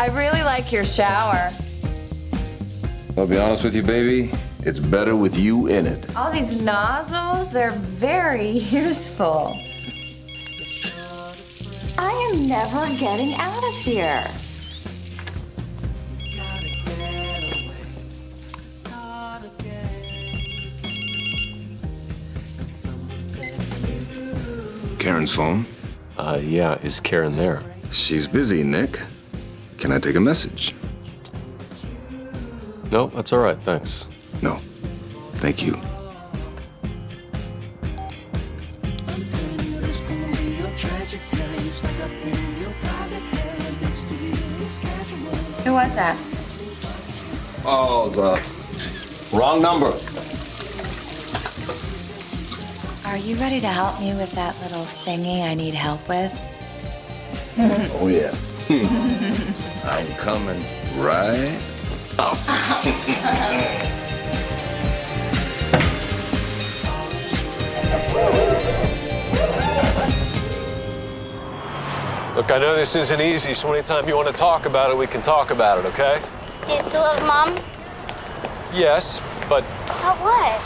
I really like your shower. I'll be honest with you, baby. It's better with you in it. All these nozzles, they're very useful. I am never getting out of here. Karen's phone? Yeah, is Karen there? She's busy, Nick. Can I take a message? No, that's all right, thanks. No. Thank you. Who was that? Oh, the wrong number. Are you ready to help me with that little thingy I need help with? Oh, yeah. I'm coming right up. Look, I know this isn't easy, so anytime you want to talk about it, we can talk about it, okay? Do you still love Mom? Yes, but... About what?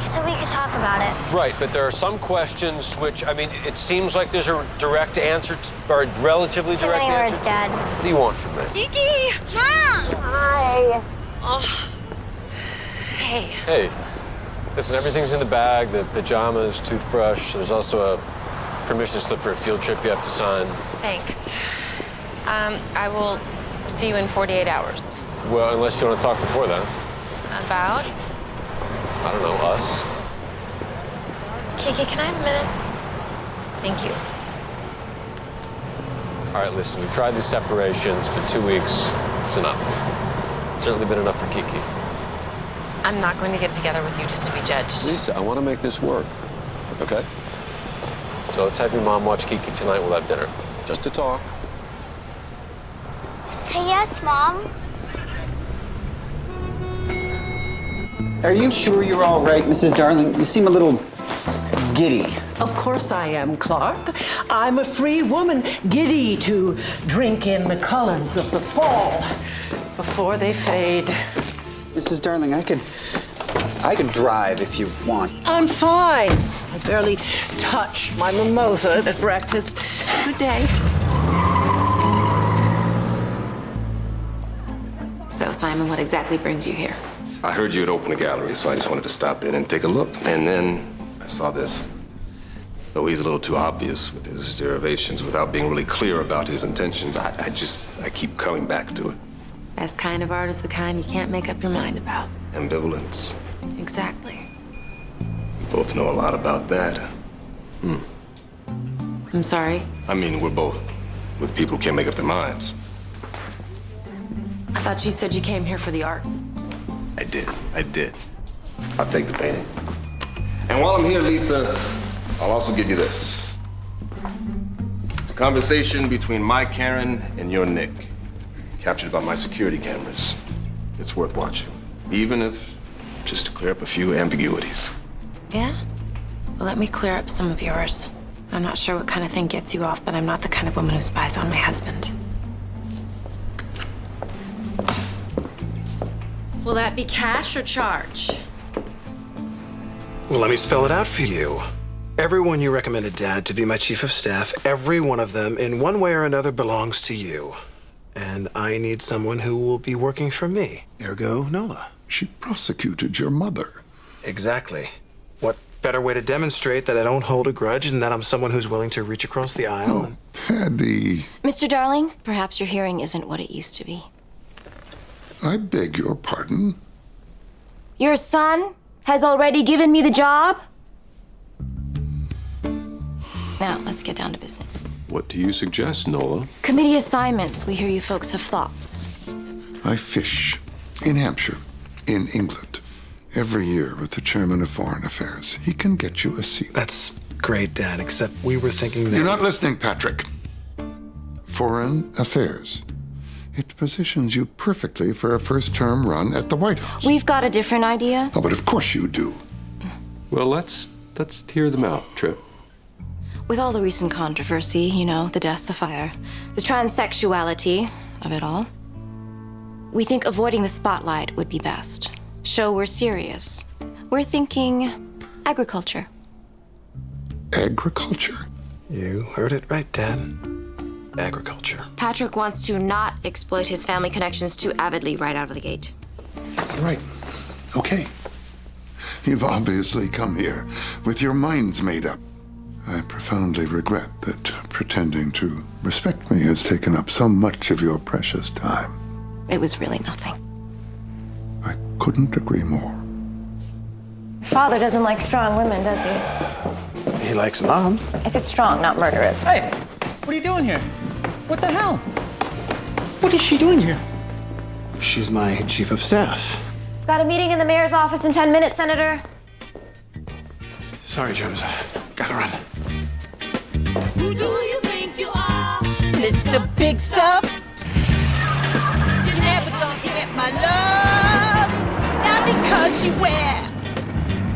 You said we could talk about it. Right, but there are some questions which, I mean, it seems like there's a direct answer, or a relatively Too direct many answer. words, Dad. What do you want from me? Kiki! Mom! Hi. Oh. Hey. Hey, listen, everything's in the bag, the pajamas, toothbrush. There's also a permission slip for a field trip you have to sign. Thanks. I will see you in 48 hours. Well, unless you want to talk before then. About? I don't know, us? Kiki, can I have a minute? Thank you. All right, listen, we've tried these separations, but 2 weeks, it's enough. It's certainly been enough for Kiki. I'm not going to get together with you just to be judged. Lisa, I want to make this work, okay? So let's have your mom watch Kiki tonight. We'll have dinner. Just to talk. Say yes, Mom. Are you sure you're all right, Mrs. Darling? You seem a little giddy. Of course I am, Clark. I'm a free woman, giddy to drink in the colors of the fall before they fade. Mrs. Darling, I could drive if you want. I'm fine. I barely touched my mimosa at breakfast. Good day. So, Simon, what exactly brings you here? I heard you had opened a gallery, so I just wanted to stop in and take a look. And then I saw this. Though he's a little too obvious with his derivations without being really clear about his intentions, I keep coming back to it. Best kind of art is the kind you can't make up your mind about. Ambivalence. Exactly. We both know a lot about that. I'm sorry. I mean, we're both with people who can't make up their minds. I thought you said you came here for the art. I did. I'll take the painting. And while I'm here, Lisa, I'll also give you this. It's a conversation between my Karen and your Nick, captured by my security cameras. It's worth watching, even if just to clear up a few ambiguities. Yeah? Well, let me clear up some of yours. I'm not sure what kind of thing gets you off, but I'm not the kind of woman who spies on my husband. Will that be cash or charge? Well, let me spell it out for you. Everyone you recommended, Dad, to be my chief of staff, every one of them, in one way or another, belongs to you. And I need someone who will be working for me. Ergo, Nola. She prosecuted your mother. Exactly. What better way to demonstrate that I don't hold a grudge and that I'm someone who's willing to reach across the aisle? Oh, Paddy. Mr. Darling, perhaps your hearing isn't what it used to be. I beg your pardon? Your son has already given me the job? Now, let's get down to business. What do you suggest, Nola? Committee assignments. We hear you folks have thoughts. I fish in Hampshire, in England, every year with the chairman of Foreign Affairs. He can get you a seat. That's great, Dad, except we were thinking that... You're not listening, Patrick. Foreign Affairs. It positions you perfectly for a first-term run at the White House. We've got a different idea. Oh, but of course you do. Well, let's hear them out, Trip. With all the recent controversy, you know, the death, the fire, the transsexuality of it all, we think avoiding the spotlight would be best. Show we're serious. We're thinking agriculture. Agriculture? You heard it right, Dad. Agriculture. Patrick wants to not exploit his family connections too avidly right out of the gate. Right. Okay. You've obviously come here with your minds made up. I profoundly regret that pretending to respect me has taken up so much of your precious time. It was really nothing. I couldn't agree more. Father doesn't like strong women, does he? He likes Mom. I said strong, not murderous. Hey, what are you doing here? What the hell? What is she doing here? She's my chief of staff. Got a meeting in the mayor's office in 10 minutes, Senator. Sorry, Joseph. Gotta run. Who do you think you are? Mr. Big Stuff? You're never gonna get my love. Not because you wear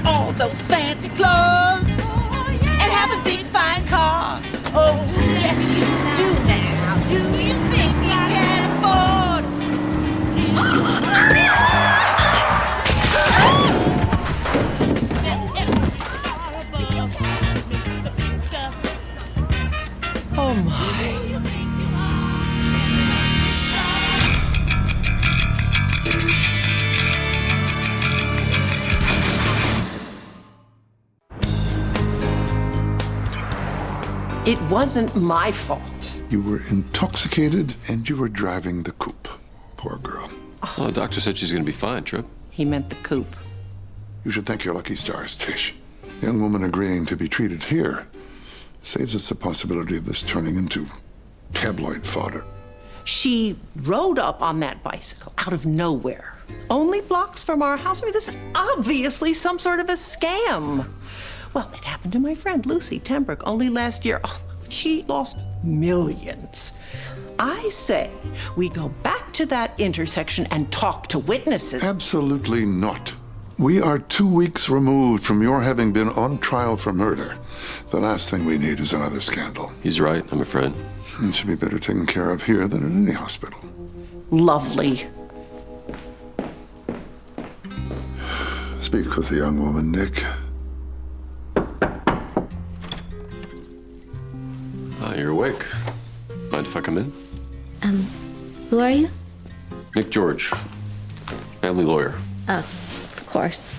all those fancy clothes and have a big fine car. Oh, yes you do now. Do you think you can afford? Oh my. It wasn't my fault. You were intoxicated and you were driving the coupe. Poor girl. Well, the doctor said she's gonna be fine, Trip. He meant the coupe. You should thank your lucky stars, Tish. The young woman agreeing to be treated here saves us the possibility of this turning into tabloid fodder. She rode up on that bicycle out of nowhere, only blocks from our house. I mean, this is obviously some sort of a scam. Well, it happened to my friend Lucy Tenbrook only last year. Oh, she lost millions. I say we go back to that intersection and talk to witnesses. Absolutely not. We are 2 weeks removed from your having been on trial for murder. The last thing we need is another scandal. He's right, I'm afraid. It should be better taken care of here than in any hospital. Lovely. Speak with the young woman, Nick. You're awake. Mind if I come in? Who are you? Nick George, family lawyer. Oh, of course.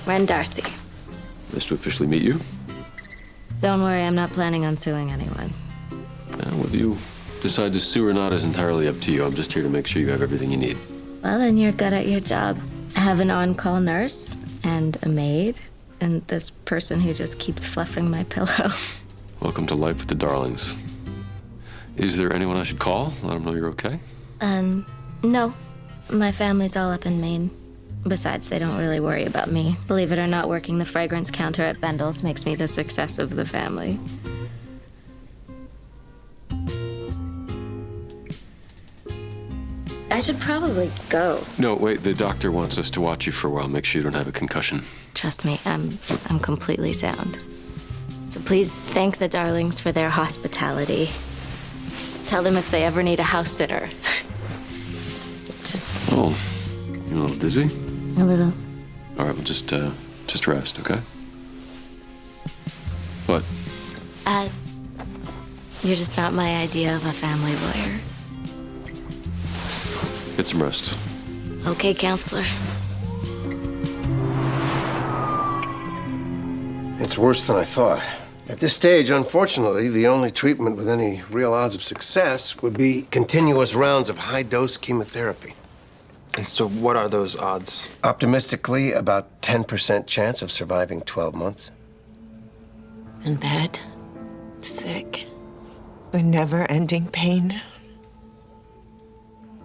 Ren Darcy. Nice to officially meet you. Don't worry, I'm not planning on suing anyone. Whether you decide to sue or not is entirely up to you. I'm just here to make sure you have everything you need. Well, then you're good at your job. I have an on-call nurse and a maid and this person who just keeps fluffing my pillow. Welcome to life with the Darlings. Is there anyone I should call? Let them know you're okay? No. My family's all up in Maine. Besides, they don't really worry about me. Believe it or not, working the fragrance counter at Bendel's makes me the success of the family. I should probably go. No, wait, the doctor wants us to watch you for a while. Make sure you don't have a concussion. Trust me, I'm completely sound. So please thank the Darlings for their hospitality. Tell them if they ever need a house sitter. Oh, you a little dizzy? A little. All right, well, just rest, okay? What? You're just not my idea of a family lawyer. Get some rest. Okay, counselor. It's worse than I thought. At this stage, unfortunately, the only treatment with any real odds of success would be continuous rounds of high-dose chemotherapy. And so what are those odds? Optimistically, about 10% chance of surviving 12 months. In bed, sick, with never-ending pain.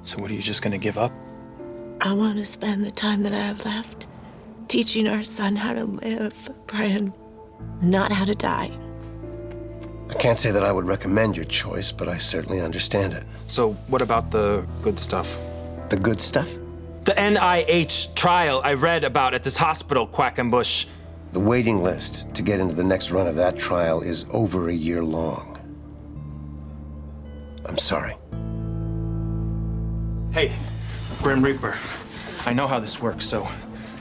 So what, are you just gonna give up? I want to spend the time that I have left teaching our son how to live, Brian, not how to die. I can't say that I would recommend your choice, but I certainly understand it. So what about the good stuff? The good stuff? The NIH trial I read about at this hospital, Quackenbush. The waiting list to get into the next run of that trial is over a year long. I'm sorry. Hey, Grim Reaper. I know how this works, so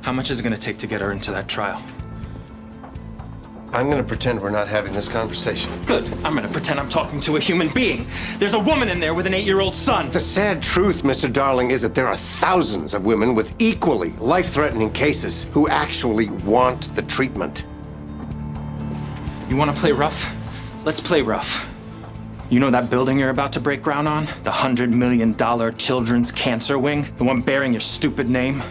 how much is it gonna take to get her into that trial? I'm gonna pretend we're not having this conversation. Good. I'm gonna pretend I'm talking to a human being. There's a woman in there with an 8-year-old son. The sad truth, Mr. Darling, is that there are thousands of women with equally life-threatening cases who actually want the treatment. You wanna play rough? Let's play rough. You know that building you're about to break ground on? The $100 million children's cancer wing? The one bearing your stupid name?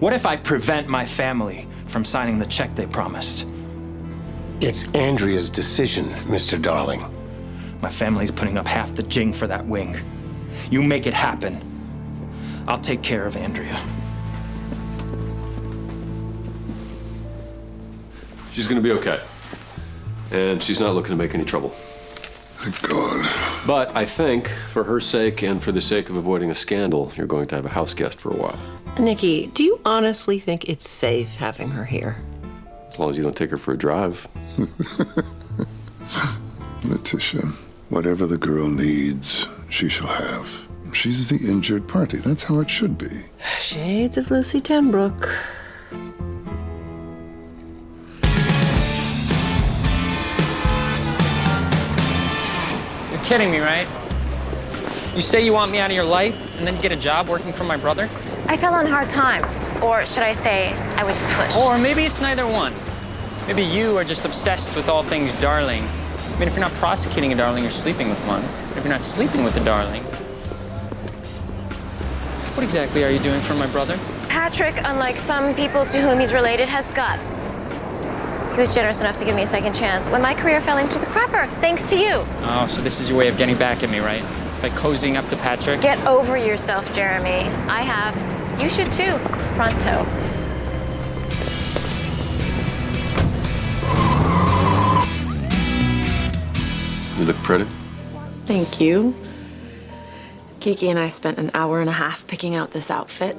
What if I prevent my family from signing the check they promised? It's Andrea's decision, Mr. Darling. My family's putting up half the jing for that wing. You make it happen. I'll take care of Andrea. She's gonna be okay. And she's not looking to make any trouble. Thank God. But I think, for her sake and for the sake of avoiding a scandal, you're going to have a house guest for a while. Nikki, do you honestly think it's safe having her here? As long as you don't take her for a drive. Letitia, whatever the girl needs, she shall have. She's the injured party. That's how it should be. Shades of Lucy Tenbrook. You're kidding me, right? You say you want me out of your life, and then you get a job working for my brother? I fell on hard times. Or should I say, I was pushed. Or maybe it's neither one. Maybe you are just obsessed with all things darling. I mean, if you're not prosecuting a darling, you're sleeping with one. If you're not sleeping with a darling, what exactly are you doing for my brother? Patrick, unlike some people to whom he's related, has guts. He was generous enough to give me a second chance when my career fell into the crapper, thanks to you. Oh, so this is your way of getting back at me, right? By cozying up to Patrick? Get over yourself, Jeremy. I have. You should too. Pronto. You look pretty. Thank you. Kiki and I spent an hour and a half picking out this outfit.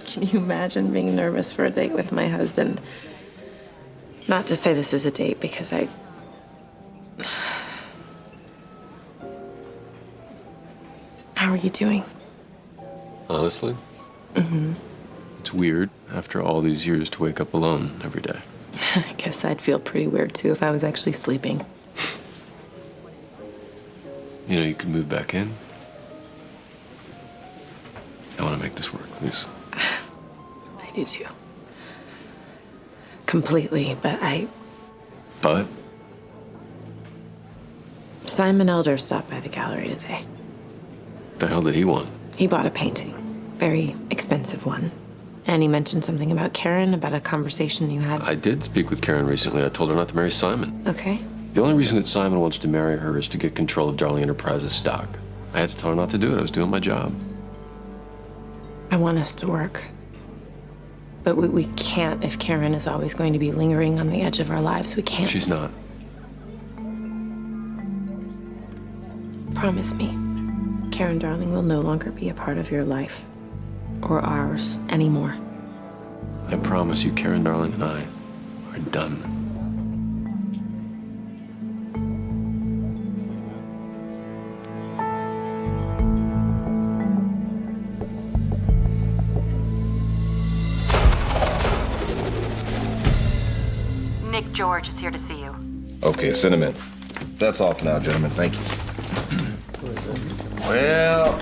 Can you imagine being nervous for a date with my husband? Not to say this is a date, because How are you doing? Honestly? Mm-hmm. It's weird, after all these years, to wake up alone every day. I guess I'd feel pretty weird, too, if I was actually sleeping. You know, you could move back in. I want to make this work, please. I do, too. Completely, But? Simon Elder stopped by the gallery today. What the hell did he want? He bought a painting. Very expensive one. And he mentioned something about Karen, about a conversation you had. I did speak with Karen recently. I told her not to marry Simon. Okay. The only reason that Simon wants to marry her is to get control of Darling Enterprises stock. I had to tell her not to do it. I was doing my job. I want us to work. But we can't if Karen is always going to be lingering on the edge of our lives. We can't. She's not. Promise me, Karen, darling, will no longer be a part of your life. Or ours anymore. I promise you, Karen, darling, and I are done. Nick George is here to see you. Okay, send him in. That's all for now, gentlemen. Thank you. Well,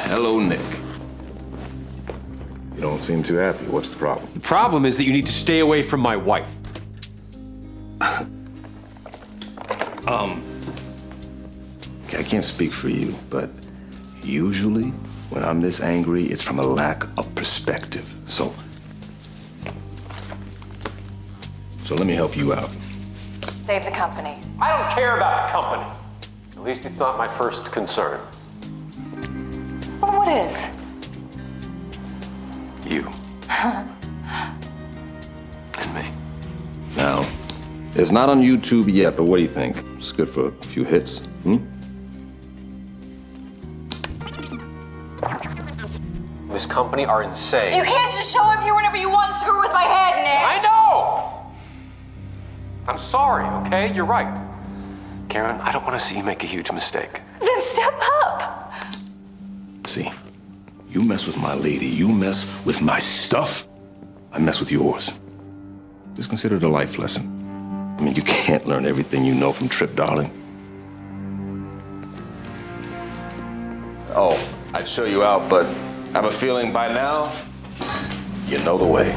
hello, Nick. You don't seem too happy. What's the problem? The problem is that you need to stay away from my wife. Okay, I can't speak for you, but usually when I'm this angry, it's from a lack of perspective. So let me help you out. Save the company. I don't care about the company. At least it's not my first concern. Well, what is? You. And me. Now, it's not on YouTube yet, but what do you think? It's good for a few hits, This company are insane. You can't just show up here whenever you want and screw with my head, Nick. I know! I'm sorry, okay? You're right. Karen, I don't want to see you make a huge mistake. Then step up! See, you mess with my lady, you mess with my stuff, I mess with yours. Just consider it a life lesson. I mean, you can't learn everything you know from Trip, darling. Oh, I'd show you out, but I have a feeling by now, you know the way.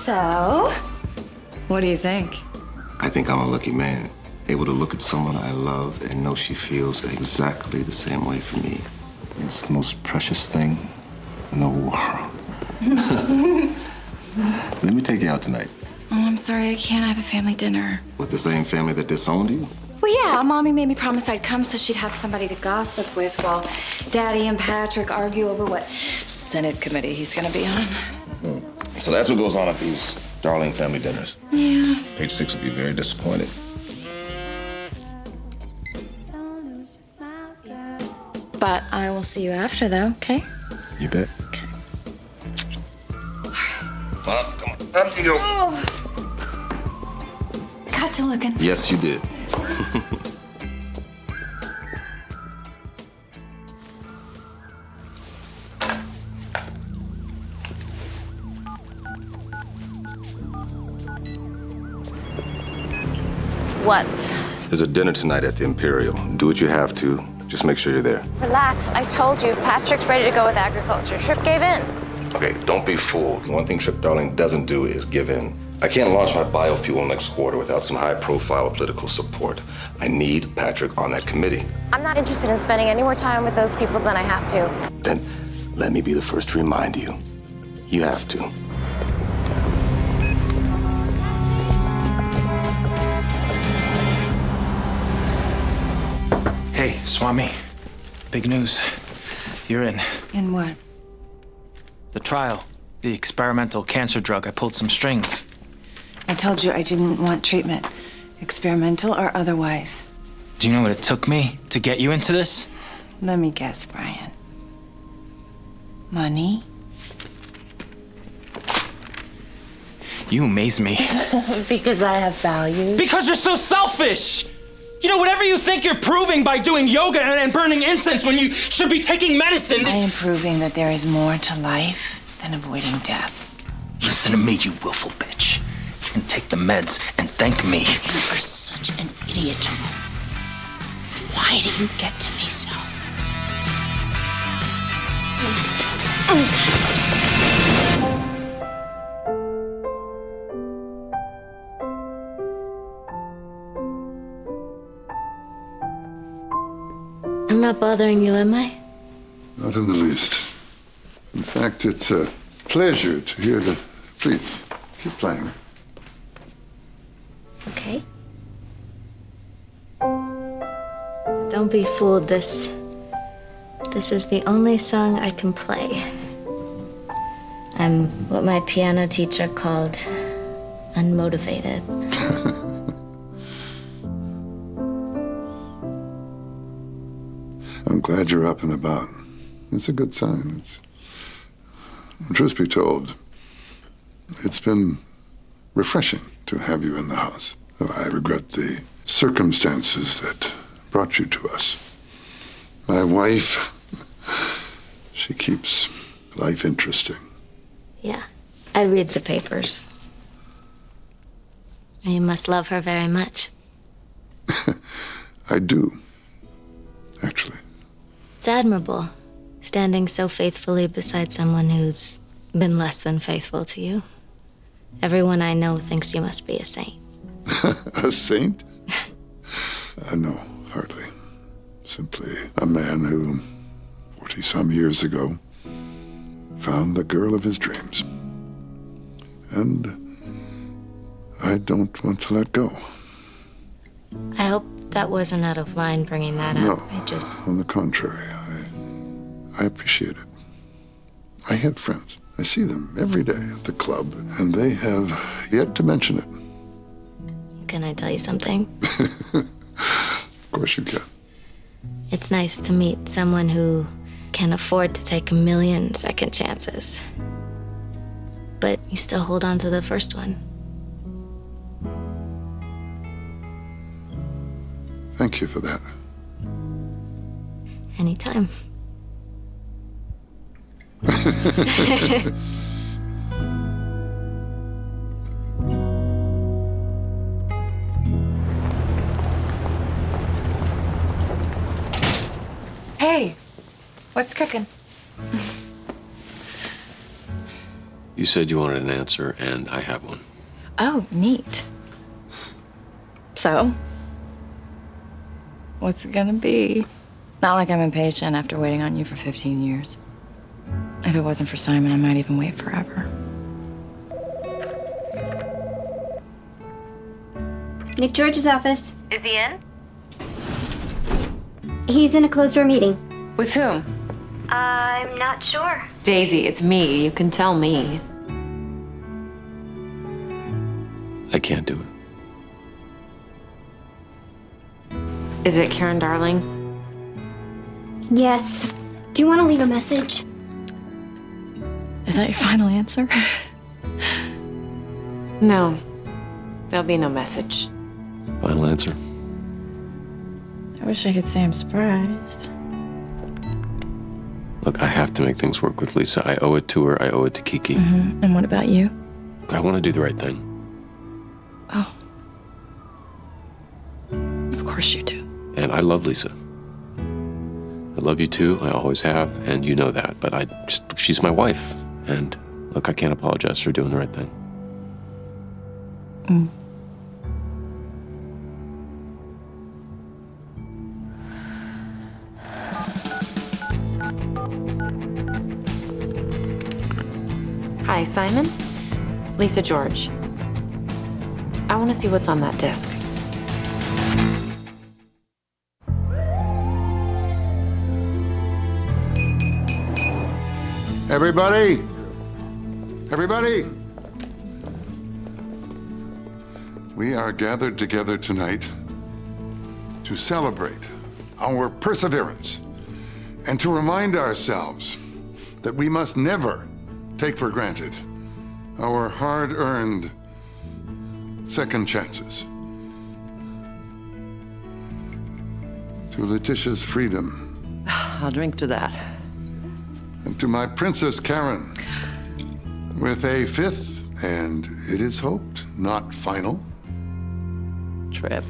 So, what do you think? I think I'm a lucky man, able to look at someone I love and know she feels exactly the same way for me. It's the most precious thing in the world. Let me take you out tonight. Oh, I'm sorry, I can't. I have a family dinner. With the same family that disowned you? Well, yeah, Mommy made me promise I'd come so she'd have somebody to gossip with while Daddy and Patrick argue over what Senate committee he's gonna be on. So that's what goes on at these darling family dinners. Yeah. Page 6 will be very disappointed. But I will see you after, though, okay? You bet. Okay. Well, come on. Up you go. Oh. Got you looking. Yes, you did. What? There's a dinner tonight at the Imperial. Do what you have to. Just make sure you're there. Relax. I told you, Patrick's ready to go with agriculture. Trip gave in. Okay, don't be fooled. One thing Trip Darling doesn't do is give in. I can't launch my biofuel next quarter without some high-profile political support. I need Patrick on that committee. I'm not interested in spending any more time with those people than I have to. Then let me be the first to remind you. You have to. Hey, Swami. Big news. You're in. In what? The trial. The experimental cancer drug. I pulled some strings. I told you I didn't want treatment, experimental or otherwise. Do you know what it took me to get you into this? Let me guess, Brian. Money? You amaze me. Because I have value? Because you're so selfish! You know, whatever you think you're proving by doing yoga and burning incense when you should be taking medicine. I am proving that there is more to life than avoiding death. Listen to me, you willful bitch. You can take the meds and thank me. You are such an idiot. Why do you get to me so? I'm not bothering you, am I? Not in the least. In fact, it's a pleasure to hear the... Please, keep playing. Okay. Don't be fooled. This is the only song I can play. I'm what my piano teacher called unmotivated. I'm glad you're up and about. It's a good sign. Truth be told, it's been refreshing to have you in the house. I regret the circumstances that brought you to us. My wife, she keeps life interesting. Yeah, I read the papers. You must love her very much. I do, actually. It's admirable, standing so faithfully beside someone who's been less than faithful to you. Everyone I know thinks you must be a saint. A saint? No, hardly. Simply a man who, 40-some years ago, found the girl of his dreams. And I don't want to let go. I hope that wasn't out of line bringing that up. No, on the contrary, I appreciate it. I have friends. I see them every day at the club, and they have yet to mention it. can I tell you something? Of course you can. It's nice to meet someone who can afford to take a million second chances. But you still hold on to the first one. Thank you for that. Anytime. Hey, what's cooking? You said you wanted an answer, and I have one. Oh, neat. So, what's it gonna be? Not like I'm impatient after waiting on you for 15 years. If it wasn't for Simon, I might even wait forever. Nick George's office. Is he in? He's in a closed-door meeting. With whom? I'm not sure. Daisy, it's me. You can tell me. I can't do it. Is it Karen Darling? Yes. Do you want to leave a message? Is that your final answer? No. There'll be no message. Final answer. I wish I could say I'm surprised. Look, I have to make things work with Lisa. I owe it to her. I owe it to Kiki. And what about you? Look, I want to do the right thing. Oh. Of course you do. And I love Lisa. I love you too. I always have, and you know that. But she's my wife. And look, I can't apologize for doing the right thing. Mm. Hi, Simon. Lisa George. I want to see what's on that disc. Everybody! Everybody! We are gathered together tonight to celebrate our perseverance and to remind ourselves that we must never take for granted our hard-earned second chances. To Letitia's freedom. I'll drink to that. And to my Princess Karen, with a fifth, and it is hoped, not final, trip.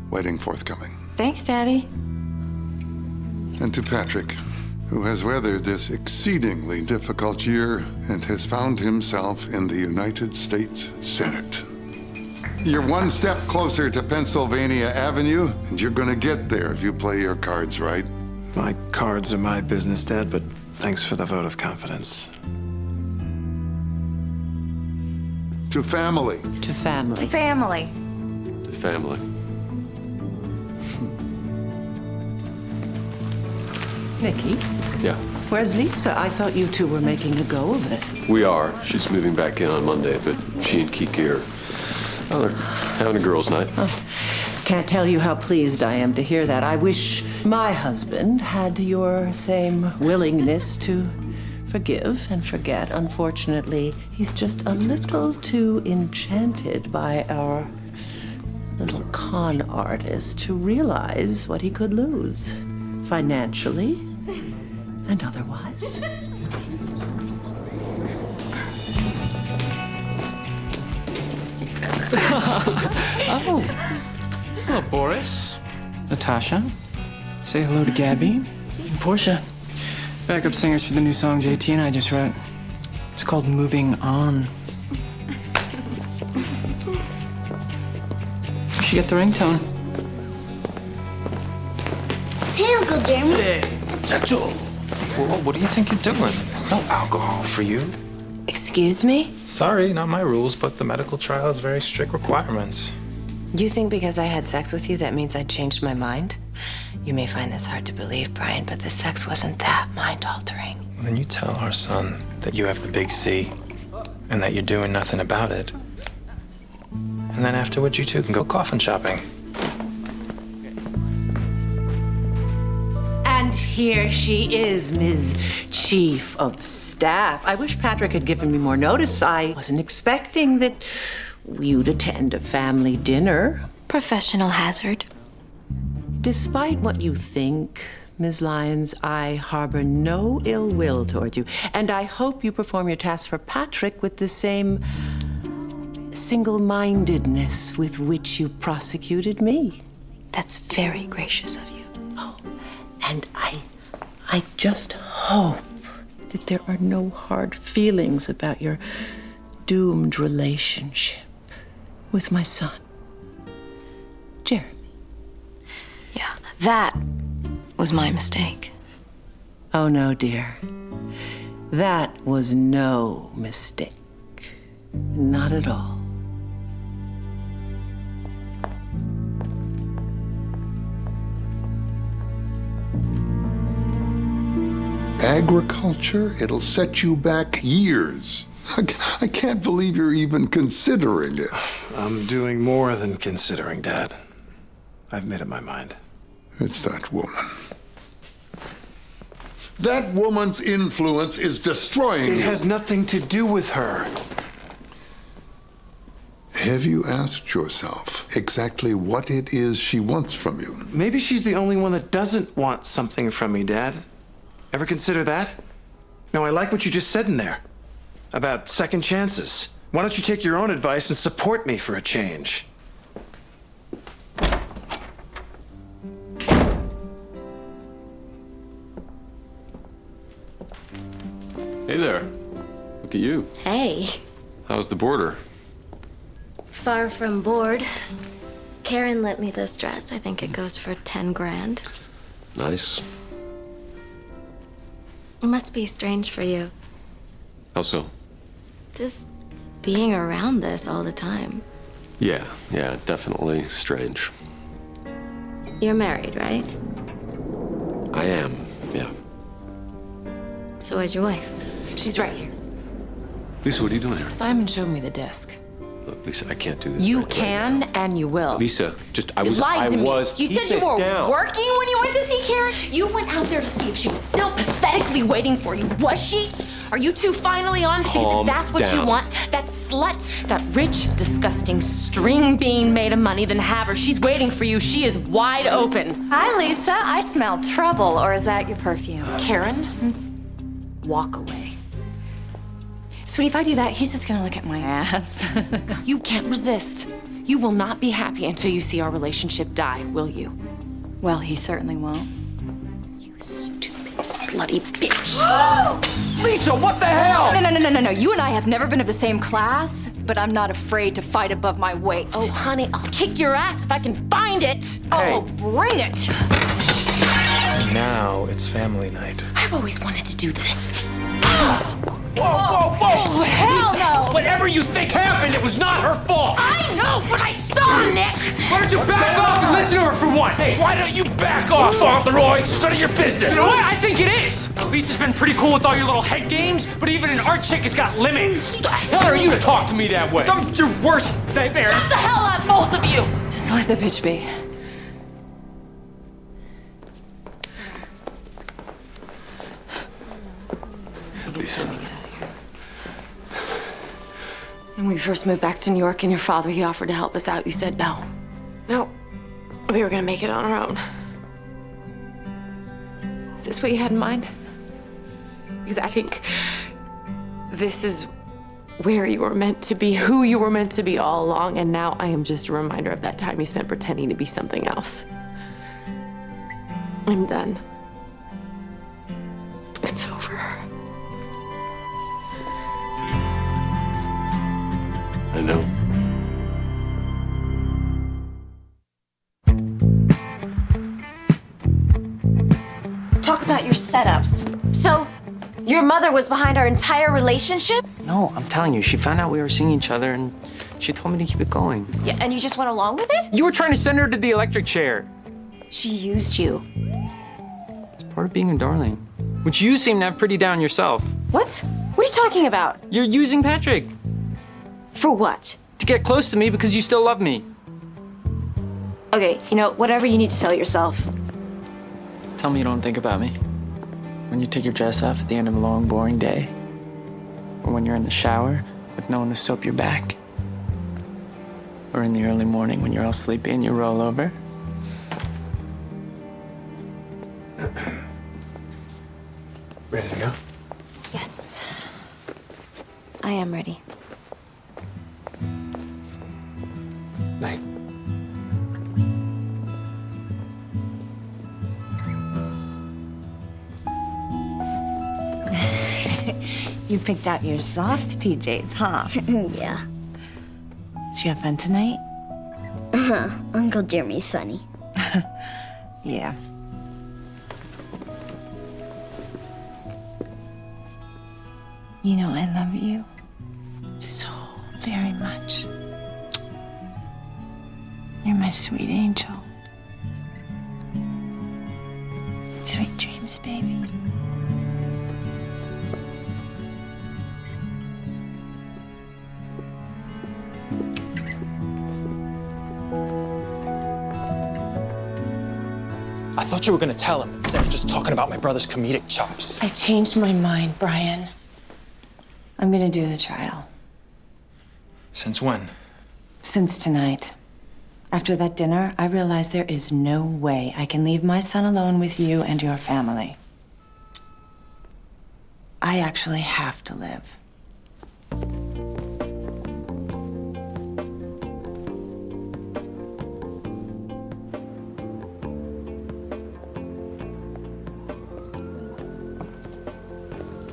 Wedding forthcoming. Thanks, Daddy. And to Patrick, who has weathered this exceedingly difficult year and has found himself in the United States Senate. You're one step closer to Pennsylvania Avenue, and you're gonna get there if you play your cards right. My cards are my business, Dad, but thanks for the vote of confidence. To family. To family. To family. To family. Nikki, Yeah, where's Lisa? I thought you two were making a go of it. we are. She's moving back in on Monday, but she and Kiki are, well, they're having a girls' night. Can't tell you how pleased I am to hear that. I wish my husband had your same willingness to forgive and forget. Unfortunately, he's just a little too enchanted by our little con artist to realize what he could lose, financially and otherwise. Oh. Hello, Boris. Natasha. Say hello to Gabby. And Portia. Backup singers for the new song JT and I just wrote. It's called Moving On. You should get the ringtone. Hey, Uncle Jeremy. Hey, Chacho. Whoa, what do you think you're doing? There's no alcohol for you. Excuse me? Sorry, not my rules, but the medical trial has very strict requirements. You think because I had sex with you, that means I changed my mind? You may find this hard to believe, Brian, but the sex wasn't that mind-altering. Well, then you tell our son that you have the big C and that you're doing nothing about it. And And then afterwards, you two can go coffin shopping. And here she is, Ms. Chief of Staff. I wish Patrick had given me more notice. I wasn't expecting that you'd attend a family dinner. Professional hazard. Despite what you think, Ms. Lyons, I harbor no ill will toward you. And I hope you perform your task for Patrick with the same single-mindedness with which you prosecuted me. That's very gracious of you. Oh, and I just hope that there are no hard feelings about your doomed relationship with my son, Jeremy. Yeah, that was my mistake. Oh, no, dear. That was no mistake. Not at all. Agriculture, it'll set you back years. I can't believe you're even considering it. I'm doing more than considering, Dad. I've made up my mind. It's that woman. That woman's influence is destroying you. It has nothing to do with her. Have you asked yourself exactly what it is she wants from you? Maybe she's the only one that doesn't want something from me, Dad. Ever consider that? No, I like what you just said in there about second chances. Why don't you take your own advice and support me for a change? Hey there. Look at you. Hey, How's the border? far from bored. Karen lent me this dress. I think it goes for 10 grand. Nice. It must be strange for you, How so? just being around this all the time. Yeah, definitely strange. You're married, right? I am, yeah. So where's your wife? She's right here. Lisa, what are you doing here? Simon showed me the disc. Look, Lisa, I can't do this. You right can and you will. Lisa, just I You was lied to me. You keep said you it were down. working when you went to see Karen? You went out there to see if she was still pathetically waiting for you. Was she? Are you two finally on? Because Calm if that's what you down. want, that slut, that rich, disgusting string bean made of money, then have her. She's waiting for you. She is wide open. Hi, Lisa. I smell trouble, or is that your perfume? Karen, walk away. Sweetie, if I do that, he's just gonna look at my ass. You can't resist. You will not be happy until you see our relationship die, will you? Well, he certainly won't. You stupid, slutty bitch. Lisa, what the hell? No. You and I have never been of the same class, but I'm not afraid to fight above my weight. Oh, honey, I'll kick your ass if I can find it. Hey. Oh, bring it. Now it's family night. I've always wanted to do this. Whoa! Oh, hell no! Whatever you think happened, it was not her fault! I know what I saw, Nick! Why don't you back off and listen to her for one? Hey, why don't you back off, Fauntleroy? It's none of your business. You know what? I think it is. Lisa's been pretty cool with all your little head games, but even an art chick has got limits. Who the hell are you to talk to me that way? I'm your worst nightmare. Shut the hell up, both of you! Just let the bitch be. Lisa. When we first moved back to New York and your father, he offered to help us out. You said no. No. We were gonna make it on our own. Is this what you had in mind? Because I think this is where you were meant to be, who you were meant to be all along, and now I am just a reminder of that time you spent pretending to be something else. I'm done. It's over. I know. Talk about your setups. So, your mother was behind our entire relationship? No, I'm telling you, she found out we were seeing each other and she told me to keep it going. Yeah, and you just went along with it? You were trying to send her to the electric chair. She used you. It's part of being a darling, which you seem to have pretty down yourself. What? What are you talking about? You're using Patrick. For what? to get close to me because you still love me. Okay, you know, whatever you need to tell yourself. Tell me you don't think about me. When you take your dress off at the end of a long, boring day. Or when you're in the shower with no one to soap your back. Or in the early morning when you're all sleepy and you roll over. Ready to go? Yes. I am ready. Night. You picked out your soft PJs, huh? Yeah. Did you have fun tonight? Uncle Jeremy's funny. Yeah. You know, I love you so very much. You're my sweet angel. Sweet dreams, baby. I thought you were gonna tell him instead of just talking about my brother's comedic chops. I changed my mind, Brian. I'm gonna do the trial. Since when? Since tonight. After that dinner, I realized there is no way I can leave my son alone with you and your family. I actually have to live.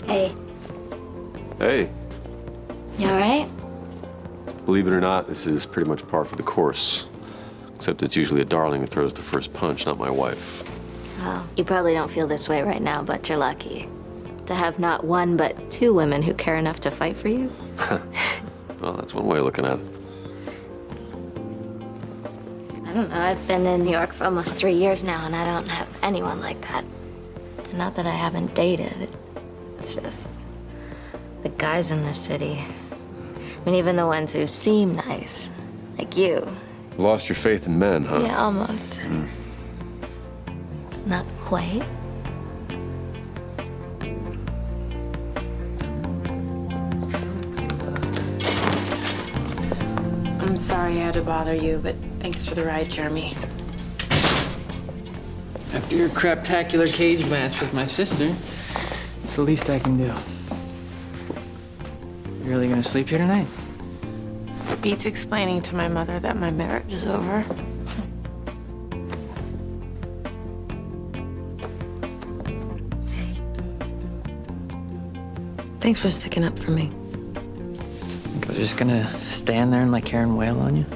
Hey, Hey, you all right? believe it or not, this is pretty much par for the course. Except it's usually a darling who throws the first punch, not my wife. Well, you probably don't feel this way right now, but you're lucky to have not one but two women who care enough to fight for you. Well, that's one way of looking at it. I don't know. I've been in New York for almost 3 years now, and I don't have anyone like that. And not that I haven't dated. It's just the guys in this city. I mean, even the ones who seem nice, like you. Lost your faith in men, huh? Yeah, almost. Not quite. I'm sorry I had to bother you, but thanks for the ride, Jeremy. After your craptacular cage match with my sister, it's the least I can do. You really gonna sleep here tonight? Beats explaining to my mother that my marriage is over. Thanks for sticking up for me. Think I was just gonna stand there and let Karen wail on you?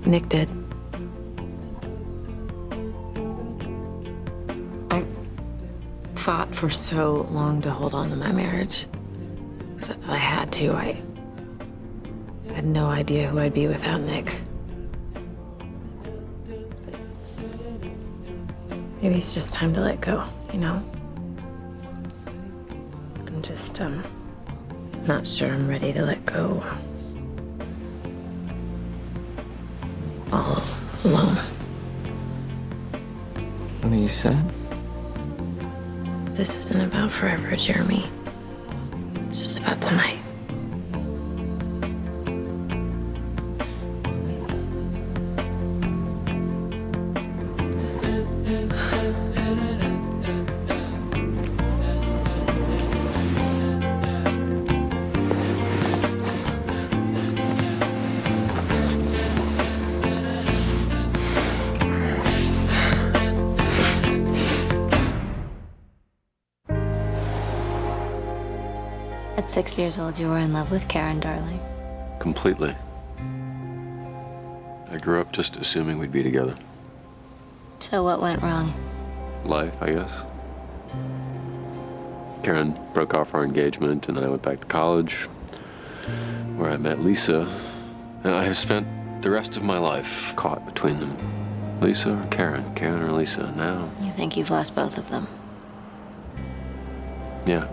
Nick did. I fought for so long to hold on to my marriage. Because I thought I had to. I had no idea who I'd be without Nick. Maybe it's just time to let go, you know? I'm just, not sure I'm ready to let go. All alone. Lisa? This isn't about forever, Jeremy. It's just about tonight. At 6 years old, you were in love with Karen, darling. Completely. I grew up just assuming we'd be together. So what went wrong? Life, I guess. Karen broke off our engagement, and then I went back to college, where I met Lisa, and I have spent the rest of my life caught between them. Lisa or Karen, Karen or Lisa, now. You think you've lost both of them? Yeah.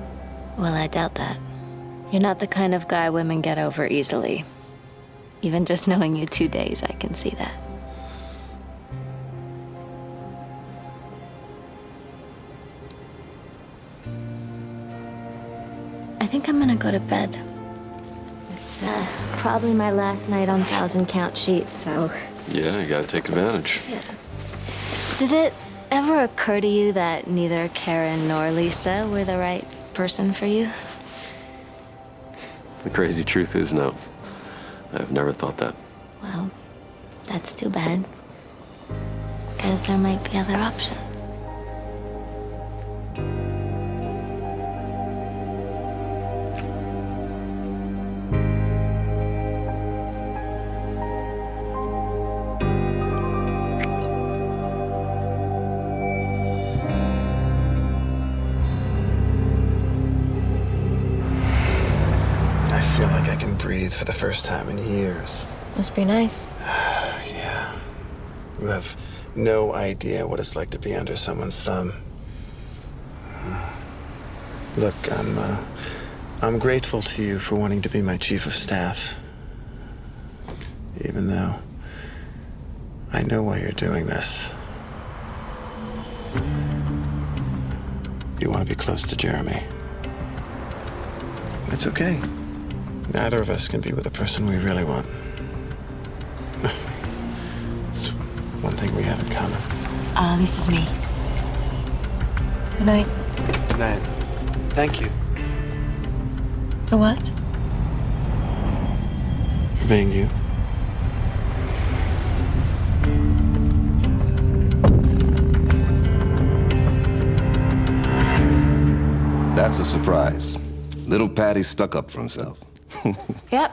Well, I doubt that. You're not the kind of guy women get over easily. Even just knowing you 2 days, I can see that. I think I'm gonna go to bed. It's probably my last night on 1,000-count sheets, so... Yeah, you gotta take advantage. Yeah. Did it ever occur to you that neither Karen nor Lisa were the right person for you? The crazy truth is, no. I've never thought that. Well, that's too bad. Because there might be other options. I feel like I can breathe for the first time in years. Must be nice. Yeah. You have no idea what it's like to be under someone's thumb. Look, I'm grateful to you for wanting to be my chief of staff. Even though I know why you're doing this. You want to be close to Jeremy. It's okay. Neither of us can be with the person we really want. It's one thing we have in common. This is me. Good night. Good night. Thank you For what? for being you. That's a surprise. Little Patty's stuck up for himself. Yep.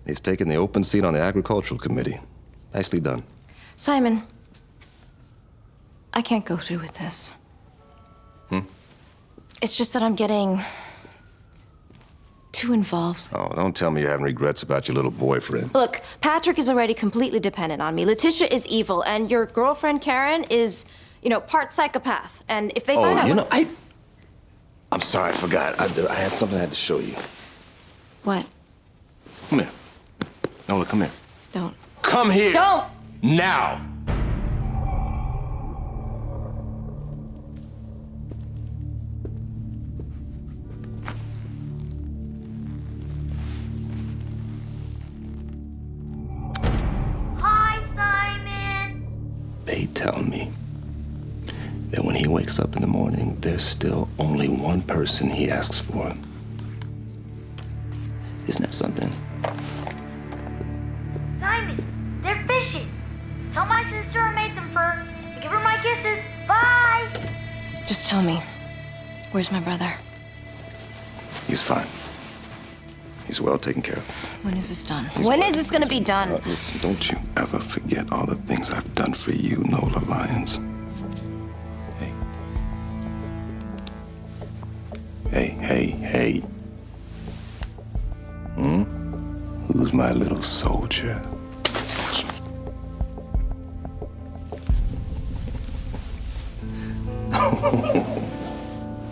He's taken the open seat on the agricultural committee. Nicely done. Simon, I can't go through with this. It's just that I'm getting too involved. Oh, don't tell me you're having regrets about your little boyfriend. Look, Patrick is already completely dependent on me. Letitia is evil, and your girlfriend Karen is, part psychopath. And if they find out... I'm sorry, I forgot. I had something I had to show you. What? Come here. Nola, come here. Don't. Come here! Don't! Now! Hi, Simon. They tell me that when he wakes up in the morning, there's still only one person he asks for. Isn't that something? Simon, they're fishes. Tell my sister I made them for her. And give her my kisses. Bye. Just tell me, where's my brother? He's fine. He's well taken care of. When is this done? When is this gonna be done? Listen, don't you ever forget all the things I've done for you, Nola Lyons. Hey. Who's my little soldier?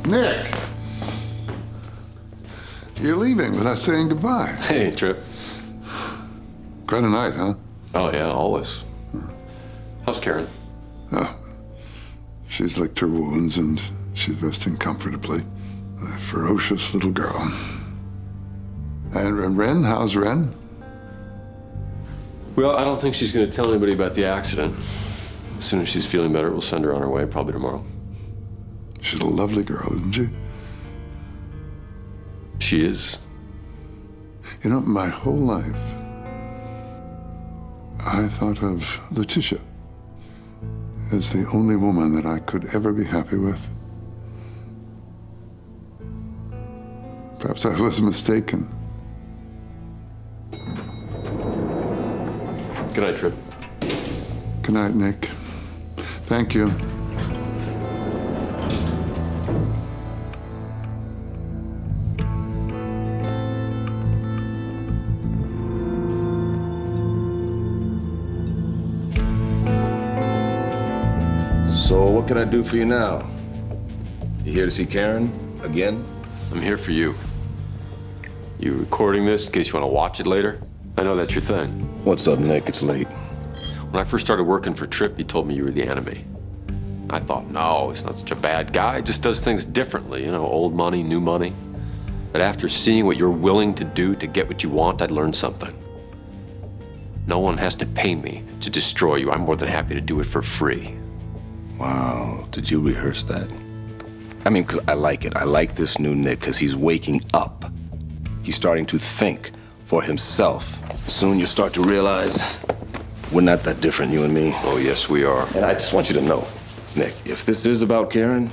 Nick! You're leaving without saying goodbye. Hey, Trip. Quite a night, huh? Oh, yeah, always. How's Karen? Oh, she's licked her wounds and she's resting comfortably. A ferocious little girl. And Ren, how's Ren? Well, I don't think she's going to tell anybody about the accident. As soon as she's feeling better, we'll send her on her way, probably tomorrow. She's a lovely girl, isn't she? She is. You know, my whole life, I thought of Letitia as the only woman that I could ever be happy with. Perhaps I was mistaken. Good night, Trip. Good night, Nick. Thank you. So what can I do for you now? You here to see Karen again? I'm here for you. You recording this in case you want to watch it later? I know that's your thing. What's up, Nick? It's late. When I first started working for Tripp, he told me you were the enemy. I thought, no, he's not such a bad guy. He just does things differently, you know, old money, new money. But after seeing what you're willing to do to get what you want, I'd learned something. No one has to pay me to destroy you. I'm more than happy to do it for free. Wow, did you rehearse that? I mean, because I like it. I like this new Nick because he's waking up. He's starting to think for himself. Soon you'll start to realize we're not that different, you and me. Oh, yes, we are. And I just want you to know, Nick, if this is about Karen,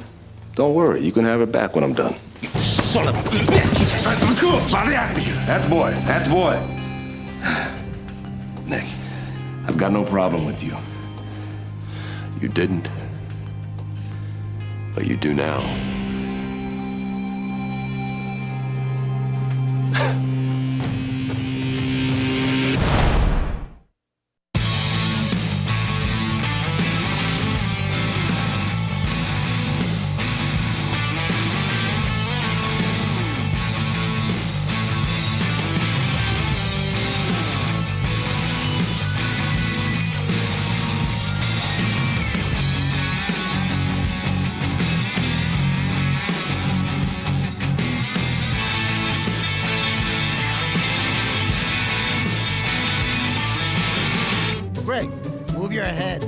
don't worry. You can have her back when I'm done. Son of a bitch! Let's go! That's boy. That's boy. Nick, I've got no problem with you. You didn't. But you do now. Greg, move your head.